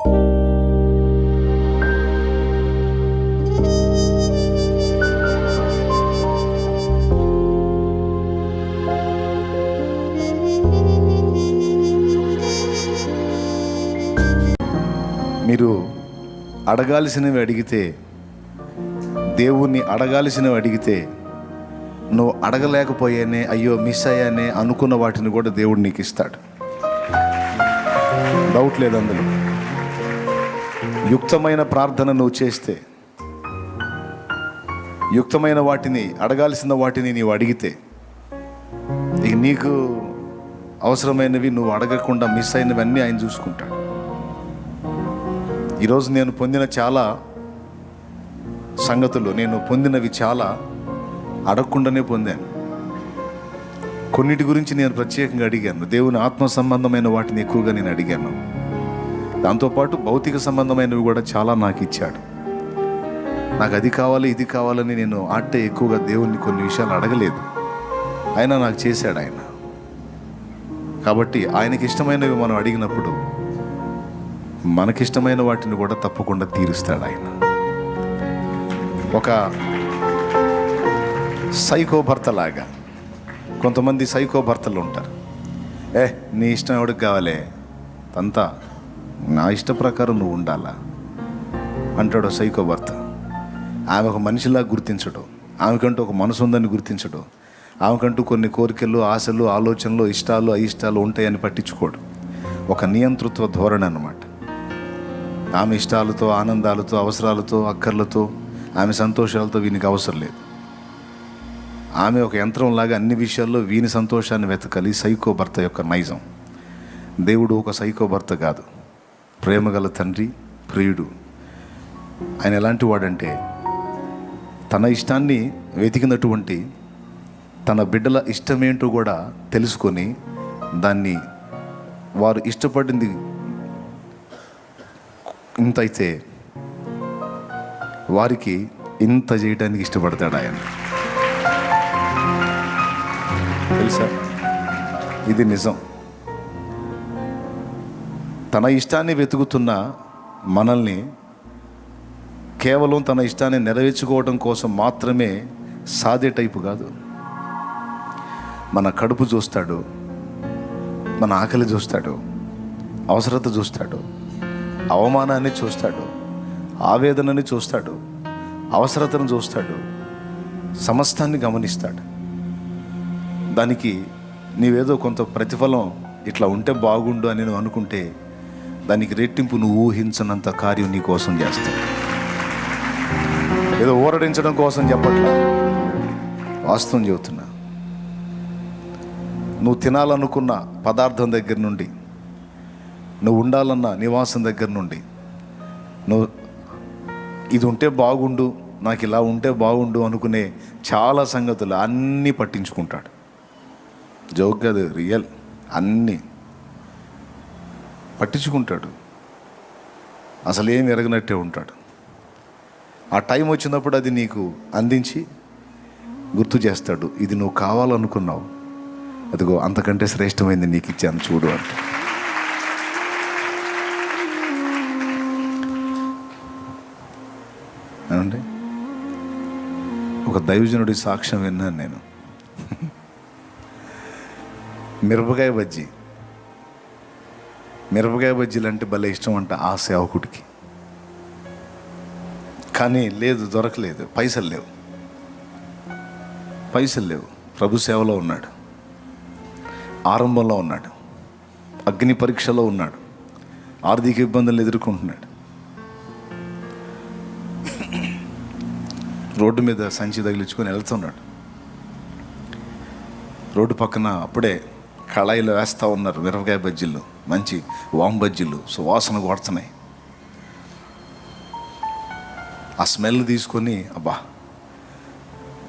మీరు అడగాల్సినవి అడిగితే, దేవుణ్ణి అడగాల్సినవి అడిగితే, నువ్వు అడగలేకపోయానే, అయ్యో మిస్ అయ్యానే అనుకున్న వాటిని కూడా దేవుడు నీకు ఇస్తాడు. డౌట్ లేదు అందులో. యుక్తమైన ప్రార్థన నువ్వు చేస్తే, యుక్తమైన వాటిని, అడగాల్సిన వాటిని నీవు అడిగితే, ఇక నీకు అవసరమైనవి నువ్వు అడగకుండా మిస్ అయినవన్నీ ఆయన చూసుకుంటాడు. ఈరోజు నేను పొందిన చాలా సంగతులు, నేను పొందినవి చాలా అడగకుండానే పొందాను. కొన్నిటి గురించి నేను ప్రత్యేకంగా అడిగాను. దేవుని ఆత్మ సంబంధమైన వాటిని ఎక్కువగా నేను అడిగాను. దాంతోపాటు భౌతిక సంబంధమైనవి కూడా చాలా నాకు ఇచ్చాడు. నాకు అది కావాలి, ఇది కావాలని నేను ఎక్కువగా దేవుణ్ణి కొన్ని విషయాలు అడగలేదు. అయినా నాకు చేశాడు ఆయన. కాబట్టి ఆయనకి ఇష్టమైనవి మనం అడిగినప్పుడు మనకిష్టమైన వాటిని కూడా తప్పకుండా తీరుస్తాడు ఆయన. ఒక సైకో భర్త లాగా కొంతమంది సైకో భర్తలు ఉంటారు. నీ ఇష్టం ఎవడికి కావాలి, అంతా నా ఇష్ట ప్రకారం నువ్వు ఉండాలా అంటాడు సైకో భర్త. ఆమె ఒక మనిషిలా గుర్తించడు, ఆమెకంటూ ఒక మనసు ఉందని గుర్తించడు, ఆమెకంటూ కొన్ని కోరికలు, ఆశలు, ఆలోచనలు, ఇష్టాలు, అయిష్టాలు ఉంటాయని పట్టించుకోడు. ఒక నియంతృత్వ ధోరణి అన్నమాట. ఆమె ఇష్టాలతో, ఆనందాలతో, అవసరాలతో, అక్కర్లతో, ఆమె సంతోషాలతో వీనికి అవసరం లేదు. ఆమె ఒక యంత్రంలాగా అన్ని విషయాల్లో వీని సంతోషాన్ని వెతకాలి. సైకో భర్త యొక్క నైజం. దేవుడు ఒక సైకో భర్త కాదు, ప్రేమగల తండ్రి, ప్రియుడు. ఆయన ఎలాంటి వాడంటే, తన ఇష్టాన్ని వెతికినటువంటి తన బిడ్డల ఇష్టమేంటో కూడా తెలుసుకొని దాన్ని వారు ఇష్టపడింది ఇంత అయితే వారికి ఇంత చేయడానికి ఇష్టపడతాడు ఆయన. తెలుసా, ఇది నిజం. తన ఇష్టాన్ని వెతుకుతున్న మనల్ని కేవలం తన ఇష్టాన్ని నెరవేర్చుకోవడం కోసం మాత్రమే సాధే టైపు కాదు. మన కడుపు చూస్తాడు, మన ఆకలి చూస్తాడు, అవసరత చూస్తాడు, అవమానాన్ని చూస్తాడు, ఆవేదనని చూస్తాడు, అవసరతను చూస్తాడు, సమస్తాన్ని గమనిస్తాడు. దానికి నీవేదో కొంత ప్రతిఫలం ఇట్లా ఉంటే బాగుండు అని నువ్వు అనుకుంటే దానికి రెట్టింపు నువ్వు ఊహించనంత కార్యం నీ కోసం చేస్తాడు. ఏదో ఊరడించడం కోసం చెప్పట్లా, వాస్తవం చెబుతున్నా. నువ్వు తినాలనుకున్న పదార్థం దగ్గర నుండి, నువ్వు ఉండాలన్న నివాసం దగ్గర నుండి, నువ్వు ఇది ఉంటే బాగుండు, నాకు ఇలా ఉంటే బాగుండు అనుకునే చాలా సంగతులు అన్నీ పట్టించుకుంటాడు. జోక్ కాదు, రియల్. అన్నీ పట్టించుకుంటాడు. అసలు ఏమి ఎరగనట్టే ఉంటాడు. ఆ టైం వచ్చినప్పుడు అది నీకు అందించి గుర్తు చేస్తాడు, ఇది నువ్వు కావాలనుకున్నావు, అదిగో అంతకంటే శ్రేష్టమైంది నీకు ఇచ్చాను చూడు అంటే. ఏమండి, ఒక దైవజనుడి సాక్ష్యం విన్నాను నేను. మిరపకాయ బజ్జీలు అంటే భలే ఇష్టం అంట ఆ సేవకుడికి. కానీ లేదు, దొరకలేదు, పైసలు లేవు. ప్రభు సేవలో ఉన్నాడు, ఆరంభంలో ఉన్నాడు, అగ్ని పరీక్షలో ఉన్నాడు, ఆర్థిక ఇబ్బందులు ఎదుర్కొంటున్నాడు. రోడ్డు మీద సంచి తగిలించుకొని వెళ్తున్నాడు. రోడ్డు పక్కన అప్పుడే కళాయిలో వేస్తూ ఉన్నారు మిరపకాయ బజ్జీలు, మంచి వామ్ బజ్జీలు, సువాసన కొడుతున్నాయి. ఆ స్మెల్ తీసుకొని, అబ్బా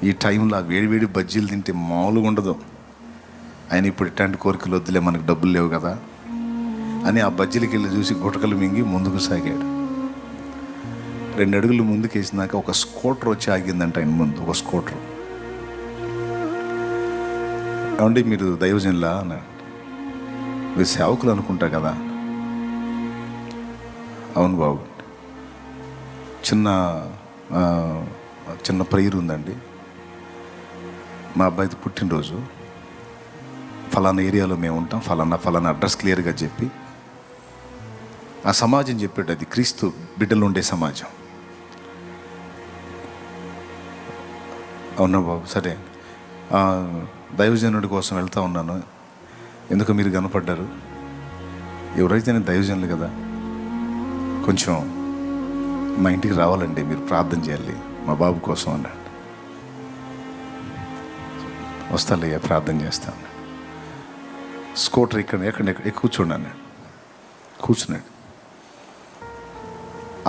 ఈ టైంలో వేడివేడి బజ్జీలు తింటే మామూలుగా ఉండదు. ఆయన ఇప్పుడు ఇట్లాంటి కోరికలు వద్దులే, మనకు డబ్బులు లేవు కదా అని ఆ బజ్జీలకి వెళ్ళి చూసి గుటకలు మింగి ముందుకు సాగాడు. 2 అడుగులు ముందుకు వేసినాక ఒక స్కూటర్ వచ్చి ఆగిందంట ఆయన ముందు. ఒక స్కూటర్. ఏమండి మీరు దైవజనులా అన్నాడు. మీరు సేవకులు అనుకుంటా కదా. అవును బాబు. చిన్న చిన్న ప్రేయర్ ఉందండి. మా అబ్బాయిది పుట్టినరోజు, ఫలానా ఏరియాలో మేము ఉంటాం, ఫలానా అడ్రస్ క్లియర్గా చెప్పి ఆ సమాజం చెప్పాడు, అది క్రీస్తు బిడ్డలు ఉండే సమాజం. అవునా బాబు, సరే. దైవజనుడి కోసం వెళ్తూ ఉన్నాను, ఎందుకు మీరు కనపడ్డారు, ఎవరైతే నేను దైవజనులు కదా, కొంచెం మా ఇంటికి రావాలండి, మీరు ప్రార్థన చేయాలి మా బాబు కోసం అన్నాడు. వస్తాలయ్యా, ప్రార్థన చేస్తాను. స్కూటర్ ఎక్కడ కూర్చోండి, కూర్చున్నాడు.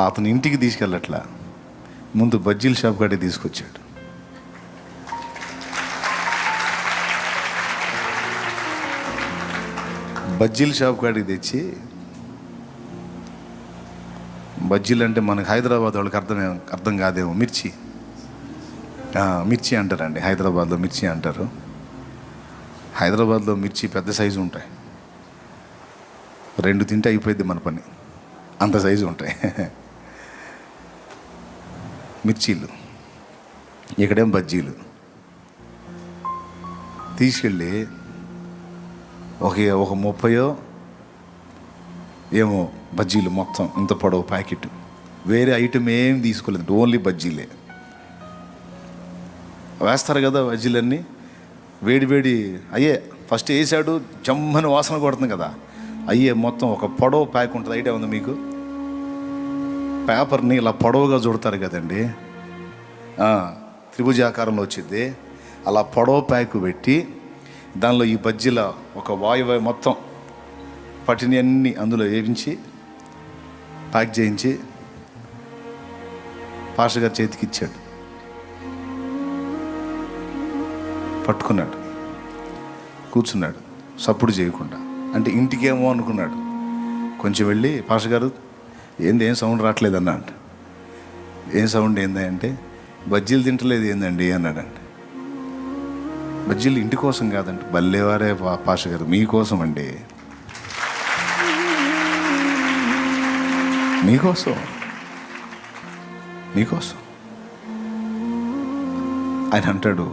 అతని ఇంటికి తీసుకెళ్ళట్లా, ముందు బజ్జీల షాప్ కాడికి తీసుకొచ్చాడు. బజ్జీల షాప్ కాడికి తెచ్చి, బజ్జీలు అంటే మనకి హైదరాబాద్ వాళ్ళకి అర్థం కాదేమో, మిర్చి అంటారండి. హైదరాబాద్లో మిర్చి అంటారు. హైదరాబాద్లో మిర్చి పెద్ద సైజు ఉంటాయి, 2 తింటే అయిపోయింది మన పని, అంత సైజు ఉంటాయి మిర్చీలు. ఇక్కడేం బజ్జీలు. తీసుకెళ్ళి ఒక 30 ఏమో బజ్జీలు, మొత్తం ఇంత పొడవు ప్యాకెట్. వేరే ఐటమ్ ఏం తీసుకోలేదు, ఓన్లీ బజ్జీలే. వేస్తారు కదా బజ్జీలన్నీ, వేడి అయ్యే ఫస్ట్ వేసాడు, జమ్మని వాసన కొడుతుంది కదా, అయ్యే మొత్తం ఒక పొడవు ప్యాక్ ఉంటుంది. ఐడియా ఉంది మీకు? పేపర్ని ఇలా పొడవుగా చుడతారు కదండి, త్రిభుజాకారంలో వచ్చింది, అలా పొడవు ప్యాక్ పెట్టి దానిలో ఈ బజ్జీల ఒక వాయువు మొత్తం పట్టిని అన్నీ అందులో వేయించి ప్యాక్ చేయించి పాస్టర్ గారి చేతికి ఇచ్చాడు. పట్టుకున్నాడు, కూర్చున్నాడు సప్పుడు చేయకుండా. అంటే ఇంటికేమో అనుకున్నాడు. కొంచెం వెళ్ళి, పాస్టర్ గారు ఏం సౌండ్ రావట్లేదన్నా అంట. ఏం సౌండ్ ఏందంటే, బజ్జీలు తింటలేదు ఏందండి అన్నాడండి. బజ్జీలు ఇంటి కోసం కాదండి, బల్లేవారే పాస్టర్ గారు, మీకోసం అండి, మీకోసం. ఆయన అంటాడు,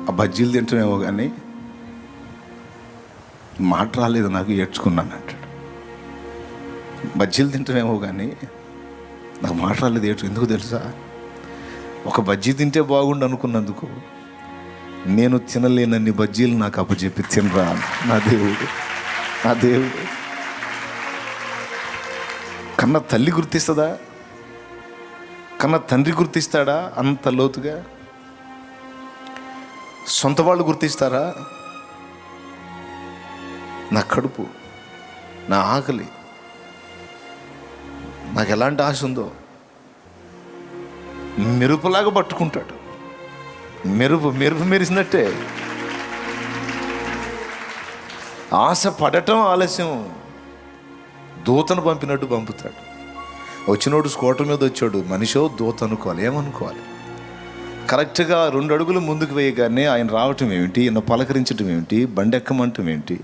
ఆ బజ్జీలు తింటామేమో కానీ మాట రాలేదు నాకు, ఏడ్చుకున్నాను అంటాడు. బజ్జీలు తింటామేమో కానీ నాకు మాట రాలేదు, ఎందుకు తెలుసా? ఒక బజ్జీ తింటే బాగుండు అనుకున్నందుకు నేను తినలేనన్ని బజ్జీలు నాకు అప్పచెప్పి తినరా నా దేవుడు. కన్న తల్లి గుర్తిస్తుందా? కన్న తండ్రి గుర్తిస్తాడా అంత లోతుగా? సొంత వాళ్ళు గుర్తిస్తారా? నా కడుపు, నా ఆకలి, నాకు ఎలాంటి ఆశ ఉందో మెరుపులాగా పట్టుకుంటాడు. మెరుపు మెరిసినట్టే. ఆశ పడటం ఆలస్యం, దూతను పంపినట్టు పంపుతాడు. వచ్చినోడు స్కూటర్ మీద వచ్చాడు, మనిషో దూత అనుకోవాలి, ఏమనుకోవాలి? కరెక్ట్గా 2 అడుగులు ముందుకు వేయగానే ఆయన రావటం ఏమిటి, ఈయన పలకరించడం ఏమిటి, బండి ఎక్కమంటం ఏంటి?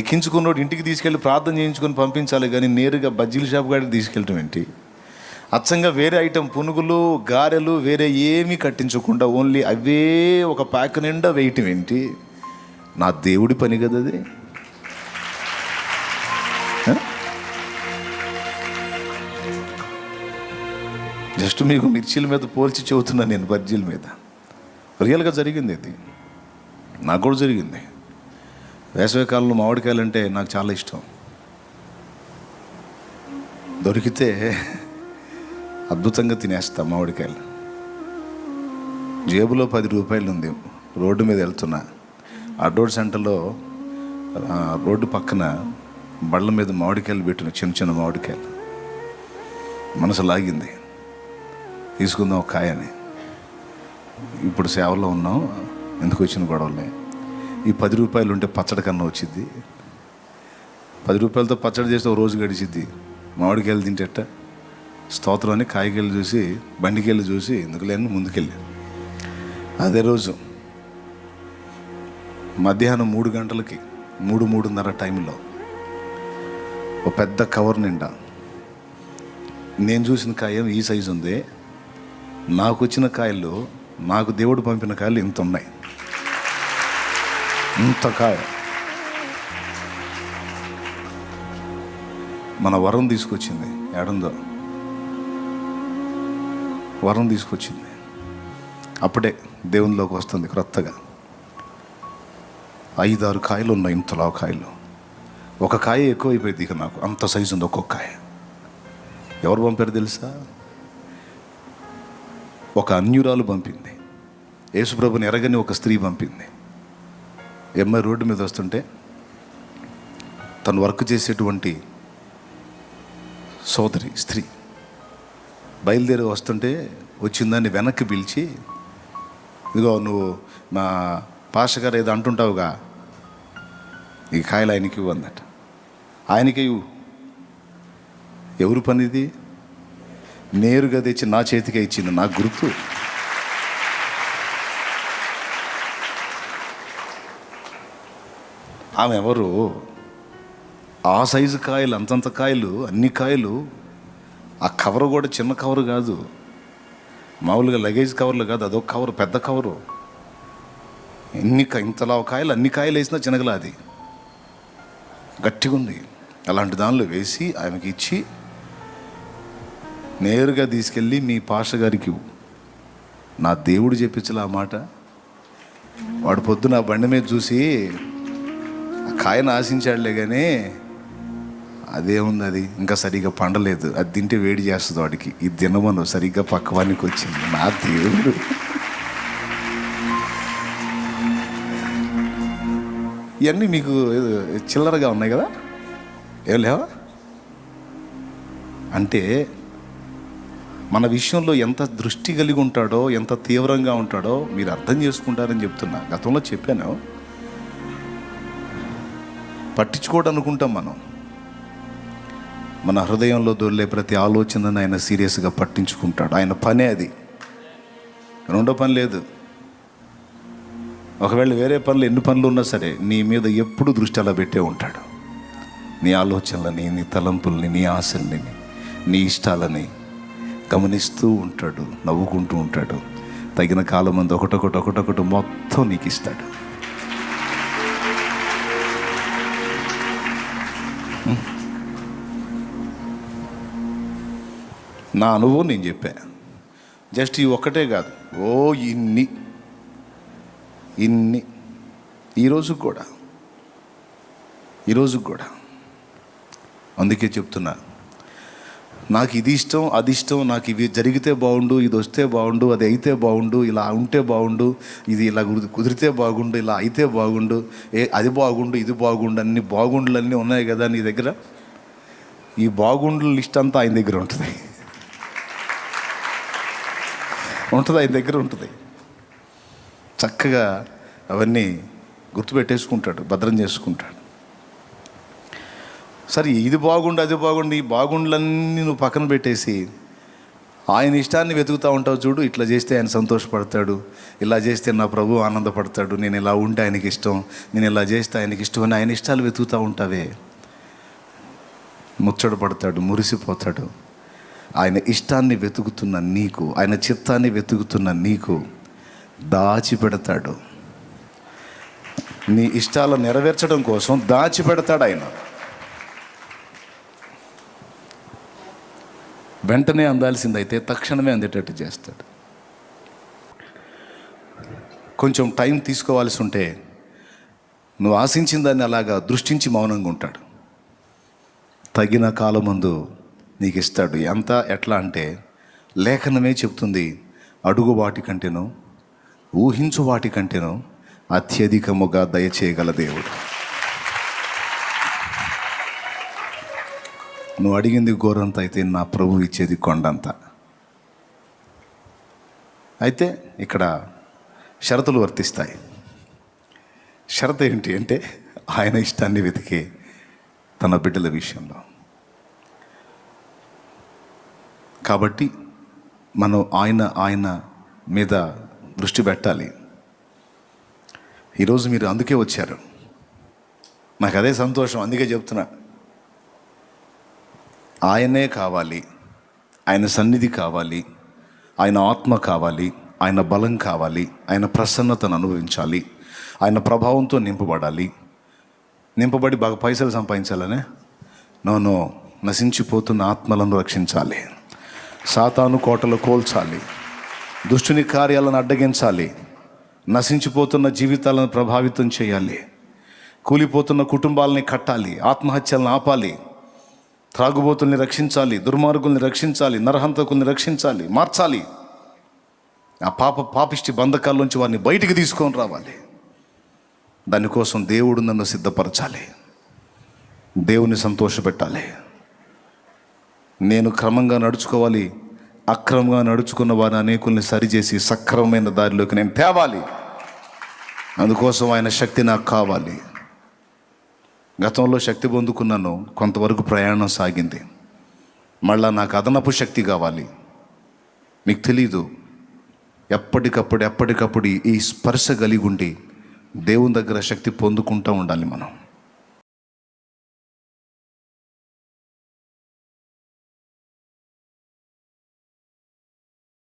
ఎక్కించుకున్నోడు ఇంటికి తీసుకెళ్ళి ప్రార్థన చేయించుకొని పంపించాలి కానీ నేరుగా బజ్జీల షాప్ కాడికి తీసుకెళ్ళటం ఏంటి? అచ్చంగా వేరే ఐటెం, పునుగులు, గారెలు వేరే ఏమీ కట్టించకుండా ఓన్లీ అవే ఒక ప్యాక్ నిండా వేయటం ఏంటి? నా దేవుడి పని కదా అది. జస్ట్ మీకు మిర్చీల మీద పోల్చి చెబుతున్నాను నేను, బజ్జీల మీద. రియల్గా జరిగింది ఇది, నాకు కూడా జరిగింది. వేసవికాలంలో మామిడికాయలు అంటే నాకు చాలా ఇష్టం. దొరికితే అద్భుతంగా తినేస్తా మామిడికాయలు. జేబులో 10 రూపాయలు ఉంది, రోడ్డు మీద వెళ్తున్నా, అడ్డోడ్ సెంటర్లో రోడ్డు పక్కన బళ్ళ మీద మామిడికాయలు పెట్టిన, చిన్న మామిడికాయలు. మనసు లాగింది, తీసుకుందాం ఒక కాయని. ఇప్పుడు సేవలో ఉన్నాం, ఎందుకు వచ్చిన గొడవలే. ఈ 10 రూపాయలు ఉంటే పచ్చడి కన్నా వచ్చింది. 10 రూపాయలతో పచ్చడి చేస్తే ఒక రోజు గడిచిద్ది. మామిడికాయలు తింటేట స్తోత్రం అని కాయకాయలు చూసి, బండికాయలు చూసి ఎందుకు లేని ముందుకెళ్ళి. అదే రోజు మధ్యాహ్నం 3 గంటలకి 3:30 టైంలో ఒక పెద్ద కవర్ నిండా నేను చూసిన కాయ ఈ సైజు ఉంది, నాకు వచ్చిన కాయలు, నాకు దేవుడు పంపిన కాయలు ఇంత ఉన్నాయి. ఇంత కాయ. మన వరం తీసుకొచ్చింది. ఏడుందో వరం తీసుకొచ్చింది. అప్పుడే దేవునిలోకి వస్తుంది క్రొత్తగా. 5-6 కాయలు ఉన్నాయి, ఇంతలా కాయలు. ఒక కాయ ఎక్కువైపోయింది ఇక నాకు. అంత సైజు ఉంది ఒక్కొక్క కాయ. ఎవరు పంపారు తెలుసా? ఒక అన్యురాలు పంపింది. యేసుప్రభుని ఎరగని ఒక స్త్రీ పంపింది. ఎంఐ రోడ్డు మీద వస్తుంటే తను వర్క్ చేసేటువంటి సోదరి స్త్రీ బయలుదేరి వస్తుంటే వచ్చిందాన్ని వెనక్కి పిలిచి, ఇదిగో నువ్వు మా పాస్టర్ గారు ఏదో అంటుంటావుగా, ఈ కాయలు ఆయనకి ఇవ్వు అందట. ఆయనకి ఇవ్వు. ఎవరు పని ఇది? నేరుగా తెచ్చి నా చేతికే ఇచ్చింది. నాకు గుర్తు. ఆమె ఎవరు? ఆ సైజు కాయలు, అంతంత కాయలు, అన్ని కాయలు. ఆ కవర్ కూడా చిన్న కవరు కాదు, మామూలుగా లగేజ్ కవర్లు కాదు, అదొక కవరు, పెద్ద కవరు. ఇంతలా కాయలు, అన్ని కాయలు వేసినా చిన్నగలా, అది గట్టిగా ఉంది. అలాంటి దానిలో వేసి ఆమెకి ఇచ్చి నేరుగా తీసుకెళ్ళి మీ పాస్టర్ గారికి నా దేవుడు చెప్పించలే ఆ మాట. వాడు పొద్దున బండి మీద చూసి ఆ కాయను ఆశించాడులే, కానీ అదేముంది, అది ఇంకా సరిగ్గా పండలేదు, అది తింటే వేడి చేస్తుంది వాడికి. ఈ దినమను సరిగ్గా పక్కవానికి వచ్చింది. నా దేవుడు. ఇవన్నీ మీకు చిల్లరగా ఉన్నాయి కదా, ఏం లేవా? అంటే మన విషయంలో ఎంత దృష్టి కలిగి ఉంటాడో, ఎంత తీవ్రంగా ఉంటాడో మీరు అర్థం చేసుకుంటారని చెప్తున్నా. గతంలో చెప్పాను, పట్టించుకోవడం అనుకుంటాం మనం. మన హృదయంలో దొర్లే ప్రతి ఆలోచనను ఆయన సీరియస్గా పట్టించుకుంటాడు. ఆయన పనే అది, రెండో పని లేదు. ఒకవేళ వేరే పనులు, ఎన్ని పనులు ఉన్నా సరే, నీ మీద ఎప్పుడు దృష్టి అలా పెట్టే ఉంటాడు. నీ ఆలోచనలని, నీ తలంపుల్ని, నీ ఆశల్ని, నీ ఇష్టాలని గమనిస్తూ ఉంటాడు, నవ్వుకుంటూ ఉంటాడు. తగిన కాలం మంది ఒకటొకటి మొత్తం నీకు ఇస్తాడు. నా అనుభవం నేను చెప్పా. జస్ట్ ఈ ఒక్కటే కాదు, ఇన్ని ఈరోజు కూడా. అందుకే చెప్తున్నా, నాకు ఇది ఇష్టం, అది ఇష్టం, నాకు ఇవి జరిగితే బాగుండు, ఇది వస్తే బాగుండు, అది అయితే బాగుండు, ఇలా ఉంటే బాగుండు, ఇది ఇలా కుదిరితే బాగుండు, ఇలా అయితే బాగుండు, అది బాగుండు, ఇది బాగుండు, అన్ని బాగుండులన్నీ ఉన్నాయి కదా నీ దగ్గర. ఈ బాగుండుల లిస్ట్ అంతా ఆయన దగ్గర ఉంటుంది. ఆయన దగ్గర ఉంటుంది. చక్కగా అవన్నీ గుర్తుపెట్టేసుకుంటాడు, భద్రం చేసుకుంటాడు. సరే, ఇది బాగుండు, అది బాగుండు, ఈ బాగుండులన్నీ నువ్వు పక్కన పెట్టేసి ఆయన ఇష్టాన్ని వెతుకుతూ ఉంటావు చూడు. ఇట్లా చేస్తే ఆయన సంతోషపడతాడు, ఇలా చేస్తే నా ప్రభు ఆనందపడతాడు, నేను ఇలా ఉంటే ఆయనకి ఇష్టం, నేను ఇలా చేస్తే ఆయనకి ఇష్టం అని ఆయన ఇష్టాలు వెతుకుతూ ఉంటావే, ముచ్చటపడతాడు, మురిసిపోతాడు. ఆయన ఇష్టాన్ని వెతుకుతున్న నీకు, ఆయన చిత్తాన్ని వెతుకుతున్న నీకు దాచిపెడతాడు. నీ ఇష్టాలను నెరవేర్చడం కోసం దాచిపెడతాడు ఆయన. వెంటనే అందాల్సిందైతే తక్షణమే అందేటట్టు చేస్తాడు. కొంచెం టైం తీసుకోవాల్సి ఉంటే నువ్వు ఆశించిన దాన్ని అలాగా దృష్టించి మౌనంగా ఉంటాడు. తగిన కాలమందు నీకు ఇస్తాడు. ఎట్లా అంటే లేఖనమే చెప్తుంది, అడుగు వాటి కంటేనో ఊహించు వాటి కంటేనో అత్యధికముగా దయచేయగల దేవుడు. నువ్వు అడిగింది గోరంత అయితే నా ప్రభు ఇచ్చేది కొండంత. అయితే ఇక్కడ షరతులు వర్తిస్తాయి. షరతు ఏంటి అంటే ఆయన ఇష్టాన్ని వెతికే తన బిడ్డల విషయంలో. కాబట్టి మనం ఆయన మీద దృష్టి పెట్టాలి. ఈరోజు మీరు అందుకే వచ్చారు, నాకు అదే సంతోషం. అందుకే చెప్తున్నా, ఆయనే కావాలి, ఆయన సన్నిధి కావాలి, ఆయన ఆత్మ కావాలి, ఆయన బలం కావాలి, ఆయన ప్రసన్నతను అనుభవించాలి, ఆయన ప్రభావంతో నింపబడి బాగా పైసలు సంపాదించాలనే? నో, నశించిపోతున్న ఆత్మలను రక్షించాలి, సాతాను కోటలు కోల్చాలి, దుష్టుని కార్యాలను అడ్డగించాలి, నశించిపోతున్న జీవితాలను ప్రభావితం చేయాలి, కూలిపోతున్న కుటుంబాలని కట్టాలి, ఆత్మహత్యలను ఆపాలి, త్రాగుబోతుల్ని రక్షించాలి, దుర్మార్గుల్ని రక్షించాలి, నరహంతకుల్ని రక్షించాలి, మార్చాలి. ఆ పాపిష్టి బంధకాల్లోంచి వారిని బయటికి తీసుకొని రావాలి. దానికోసం దేవుడు నన్ను సిద్ధపరచాలి, దేవుని సంతోషపెట్టాలి. నేను క్రమంగా నడుచుకోవాలి, అక్రమంగా నడుచుకున్న వారిని అనేకుల్ని సరిచేసి సక్రమమైన దారిలోకి నేను తేవాలి. అందుకోసం ఆయన శక్తి నాకు కావాలి. గతంలో శక్తి పొందుకున్నాను, కొంతవరకు ప్రయాణం సాగింది. మళ్ళా నాకు అదనపు శక్తి కావాలి. మీకు తెలీదు, ఎప్పటికప్పుడు ఈ స్పర్శ కలిగి ఉండి దేవుని దగ్గర శక్తి పొందుకుంటూ ఉండాలి మనం.